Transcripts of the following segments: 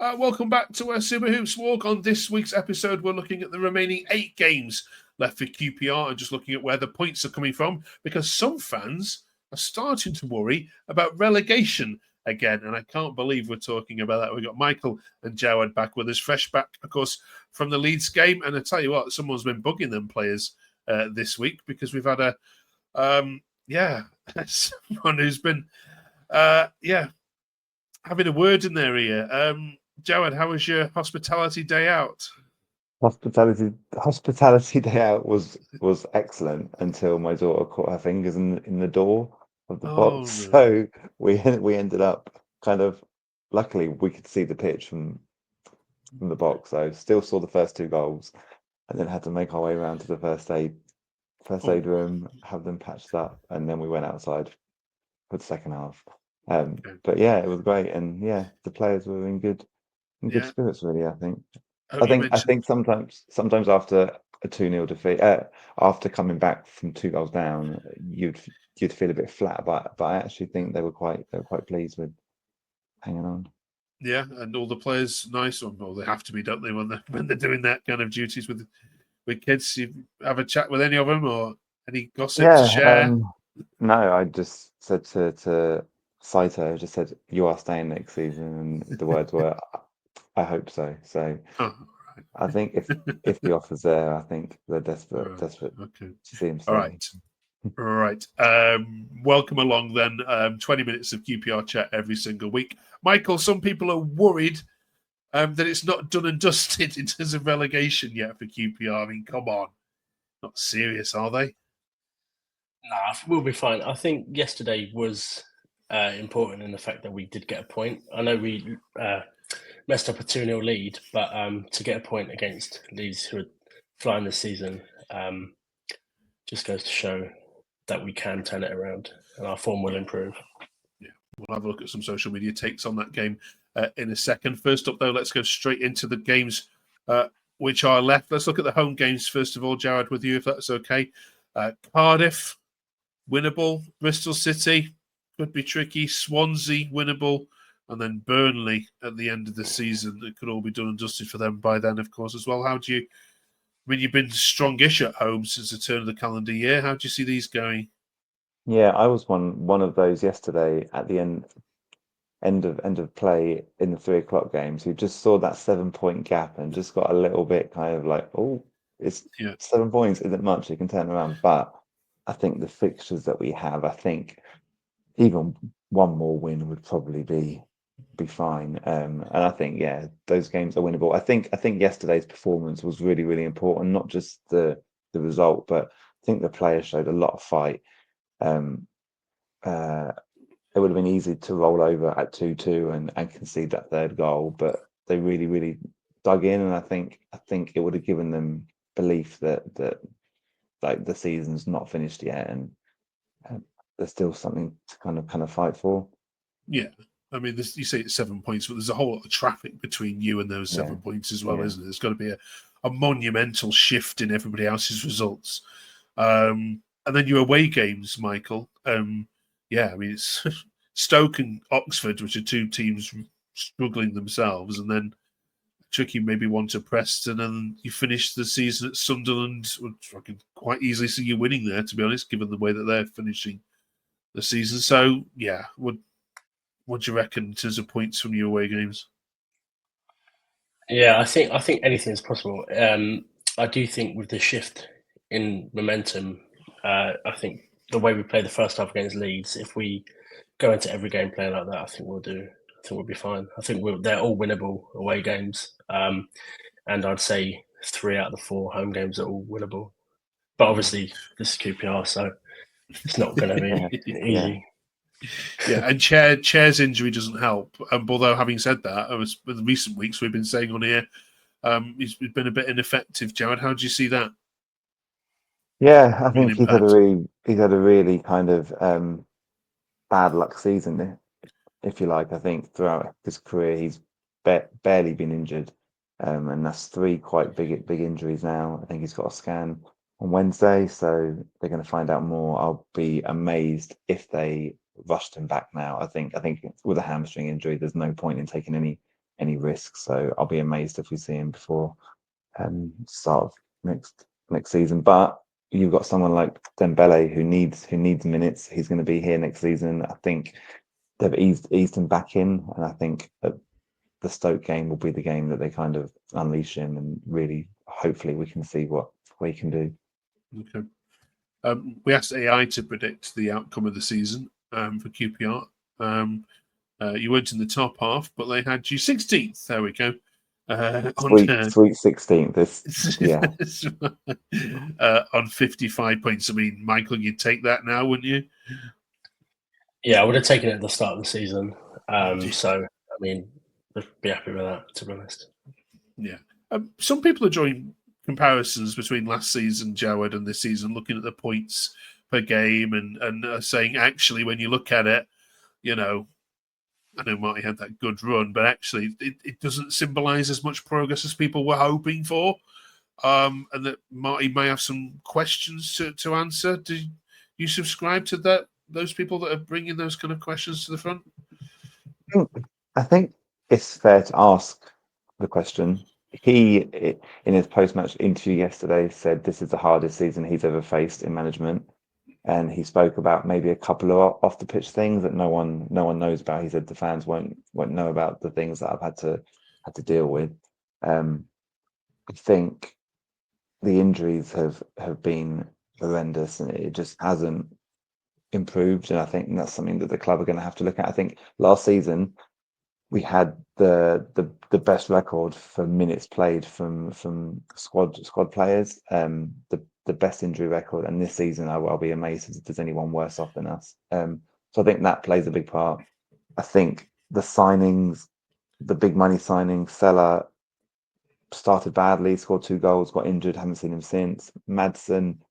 Welcome back to our Super Hoops Walk. On this week's episode, we're looking at the remaining 8 games left for QPR and just looking at where the points are coming from, because some fans are starting to worry about relegation again. And I can't believe we're talking about that. We've got Michael and Jawad back with us, fresh back, of course, from the Leeds game. And I tell you what, someone's been bugging them players this week, because we've had someone who's been, having a word in their ear. Jawad, how was your hospitality day out? Hospitality day out was excellent until my daughter caught her fingers in the door of the box. No. So we ended up kind of, luckily we could see the pitch from the box. So still saw the first 2 goals, and then had to make our way around to the first aid room, have them patched up, and then we went outside for the second half. But yeah, it was great, and yeah, the players were in good spirits, really. I think sometimes after a 2-0 defeat, after coming back from 2 goals down, you'd feel a bit flat, but I actually think they were quite pleased with hanging on. Yeah, and all the players nice, or they have to be, don't they, when they're doing that kind of duties with kids? You have a chat with any of them, or any gossip to share? No, I just said to Saito, just said, "You are staying next season," and the words were, "I hope so." So right. I think if the offer's there, I think they're desperate Okay. to see him stay. All right. Welcome along then. 20 minutes of QPR chat every single week. Michael, some people are worried that it's not done and dusted in terms of relegation yet for QPR. I mean, come on. Not serious, are they? Nah, we'll be fine. I think yesterday was important in the fact that we did get a point. I know we messed up a 2-0 lead, but to get a point against Leeds, who are flying this season, just goes to show that we can turn it around and our form will improve. Yeah, we'll have a look at some social media takes on that game in a second. First up, though, let's go straight into the games which are left. Let's look at the home games first of all, Jawad, with you, if that's okay. Cardiff, winnable. Bristol City could be tricky. Swansea, winnable. And then Burnley at the end of the season. It could all be done and dusted for them by then, of course, as well. How do you... I mean, you've been strongish at home since the turn of the calendar year. How do you see these going? Yeah, I was one of those yesterday at the end of play in the 3 o'clock games who just saw that 7-point gap and just got a little bit kind of like, oh, it's 7 points isn't much, it can turn around. But I think the fixtures that we have, I think even one more win would probably be fine. And I think, yeah, those games are winnable. I think yesterday's performance was really, really important, not just the result, but I think the players showed a lot of fight. It would have been easy to roll over at 2-2 and concede that third goal, but they really, really dug in, and I think it would have given them belief that like the season's not finished yet, and there's still something to kind of fight for. Yeah. I mean, you say it's 7 points, but there's a whole lot of traffic between you and those 7 points as well, isn't it? There's got to be a monumental shift in everybody else's results. And then your away games, Michael. I mean, it's Stoke and Oxford, which are 2 teams struggling themselves, and then tricky maybe one to Preston, and you finish the season at Sunderland, which I can quite easily see you winning there, to be honest, given the way that they're finishing the season. So, yeah, what do you reckon in terms of points from your away games? Yeah, I think anything is possible. I do think with the shift in momentum, I think the way we played the first half against Leeds, if we go into every game playing like that, I think we'll be fine. I think they're all winnable away games, and I'd say 3 out of the 4 home games are all winnable. But obviously, this is QPR, so it's not going to be easy. Yeah, and Chair's injury doesn't help. Although, having said that, in recent weeks we've been saying on here, he's been a bit ineffective. Jawad, how do you see that? Yeah, I think he's had a really kind of bad luck season, if you like. I think throughout his career he's barely been injured, and that's 3 quite big injuries now. I think he's got a scan on Wednesday, so they're going to find out more. I'll be amazed if they rushed him back now. I think with a hamstring injury, there's no point in taking any any risk. So I'll be amazed if we see him before start of next season. But you've got someone like Dembele who needs minutes. He's going to be here next season. I think they've eased him back in, and I think that the Stoke game will be the game that they kind of unleash him, and really, hopefully, we can see what he can do. Okay. We asked AI to predict the outcome of the season for QPR. You weren't in the top half, but they had you 16th. There we go. Sweet 16th. On 55 points. I mean, Michael, you'd take that now, wouldn't you? Yeah, I would have taken it at the start of the season. So, I mean, I'd be happy with that, to be honest. Yeah. Some people are drawing comparisons between last season, Jawad, and this season, looking at the points per game and saying, actually, when you look at it, you know, I know Marty had that good run, but actually it doesn't symbolise as much progress as people were hoping for. And that Marty may have some questions to answer. Do you subscribe to that? Those people that are bringing those kind of questions to the front? I think it's fair to ask the question. He, in his post-match interview yesterday, said this is the hardest season he's ever faced in management, and he spoke about maybe a couple of off-the-pitch things that no one knows about. He said the fans won't know about the things that I've had to deal with. I think the injuries have been horrendous, and it just hasn't improved. And I think that's something that the club are going to have to look at. I think last season we had the best record for minutes played from squad players, the best injury record, and this season I'll be amazed if there's anyone worse off than us. So I think that plays a big part. I think the signings, the big money signings, Salah started badly, scored 2 goals, got injured, haven't seen him since. Maddison,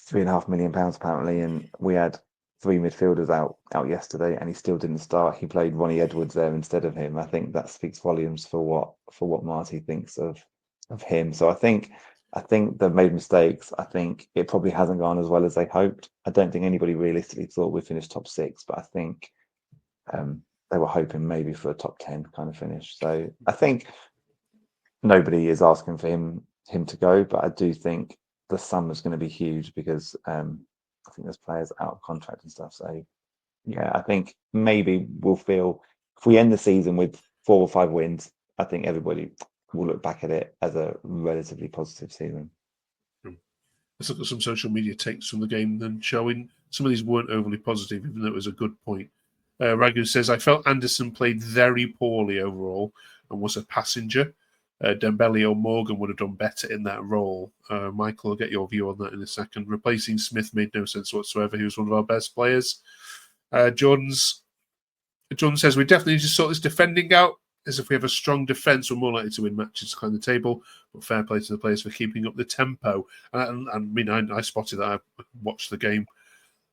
£3.5 million apparently, and we had 3 midfielders out yesterday, and he still didn't start. He played Ronnie Edwards there instead of him. I think that speaks volumes for what Marty thinks of him. So I think they've made mistakes. I think it probably hasn't gone as well as they hoped. I don't think anybody realistically thought we'd finish top 6, but I think they were hoping maybe for a top 10 kind of finish. So I think nobody is asking for him to go, but I do think the sum is going to be huge because I think there's players out of contract and stuff. So yeah, I think maybe we'll feel if we end the season with 4 or 5 wins, I think everybody will look back at it as a relatively positive season. Let's look at some social media takes from the game then, showing some of these weren't overly positive, even though it was a good point. Ragu says, I felt Anderson played very poorly overall and was a passenger. Dembele or Morgan would have done better in that role. Michael, I'll get your view on that in a second. Replacing Smith made no sense whatsoever. He was one of our best players. Jordan says, we definitely need to sort this defending out, as if we have a strong defence, we're more likely to win matches to climb the table, but fair play to the players for keeping up the tempo. And I mean, I spotted that. I watched the game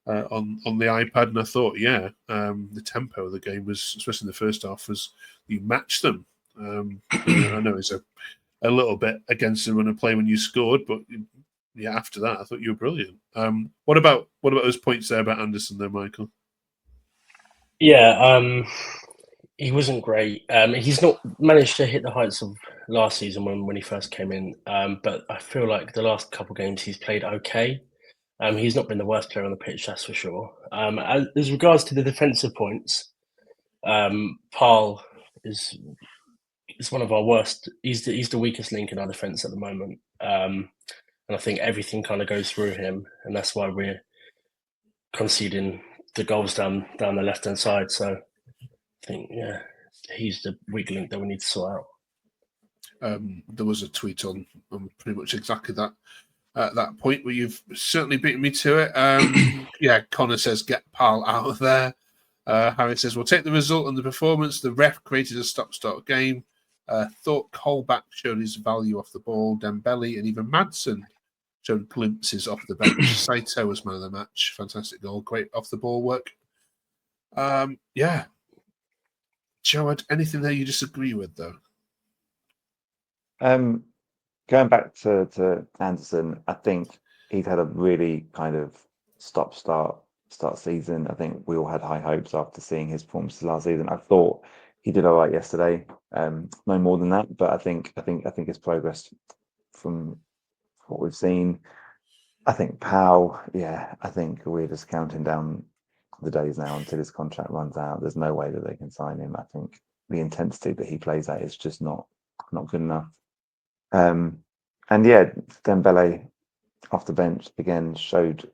on the iPad, and I thought, the tempo of the game was, especially in the first half, was you matched them. I know it's a little bit against the run of play when you scored, but yeah, after that, I thought you were brilliant. What about those points there about Anderson, though, Michael? Yeah, he wasn't great. He's not managed to hit the heights of last season when he first came in, but I feel like the last couple of games he's played okay. He's not been the worst player on the pitch, that's for sure. As regards to the defensive points, Paul is one of our worst. He's the weakest link in our defence at the moment, and I think everything kind of goes through him, and that's why we're conceding the goals down the left hand side. So I think he's the weak link that we need to sort out. There was a tweet on pretty much exactly that. At that point where you've certainly beaten me to it. Connor says, get Pal out of there. Harry says, we'll take the result and the performance. The ref created a stop-start game. Thought Colback showed his value off the ball. Dembele and even Madsen showed glimpses off the bench. Saito was man of the match. Fantastic goal. Great off-the-ball work. Jawad, anything there you disagree with, though? Going back to Anderson, I think he's had a really kind of stop-start season. I think we all had high hopes after seeing his performances last season. I thought he did all right yesterday. No more than that, but I think his progress from what we've seen. I think Powell, I think we're just counting down the days now until his contract runs out. There's no way that they can sign him. I think the intensity that he plays at is just not good enough. And Dembele off the bench again showed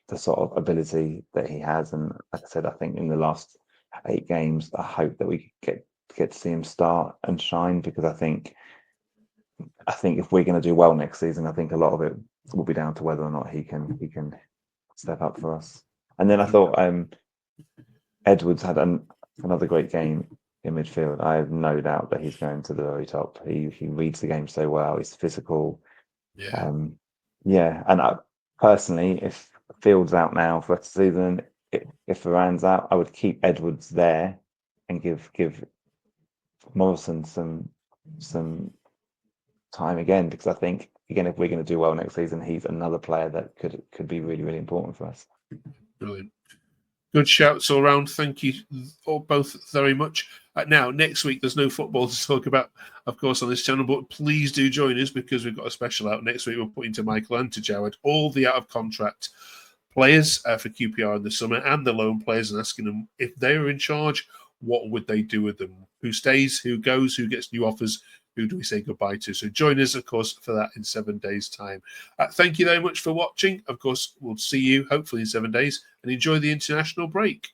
the sort of ability that he has. And like I said, I think in the last 8 games, I hope that we get to see him start and shine, because I think if we're going to do well next season, I think a lot of it will be down to whether or not he can step up for us. And then I thought Edwards had another great game in midfield. I have no doubt that he's going to the very top. He reads the game so well. He's physical. And personally, if Field's out now for the season, if Varane's out, I would keep Edwards there and give Morrison some time again, because I think, again, if we're going to do well next season, he's another player that could be really, really important for us. Brilliant. Good shouts all around. Thank you all both very much. Now, next week, there's no football to talk about, of course, on this channel, but please do join us, because we've got a special out next week. We're putting to Michael and to Jawad all the out-of-contract players for QPR in the summer and the loan players, and asking them, if they were in charge, what would they do with them? Who stays, who goes, who gets new offers, who do we say goodbye to? So join us, of course, for that in 7 days' time. Thank you very much for watching. Of course, we'll see you hopefully in 7 days, and enjoy the international break.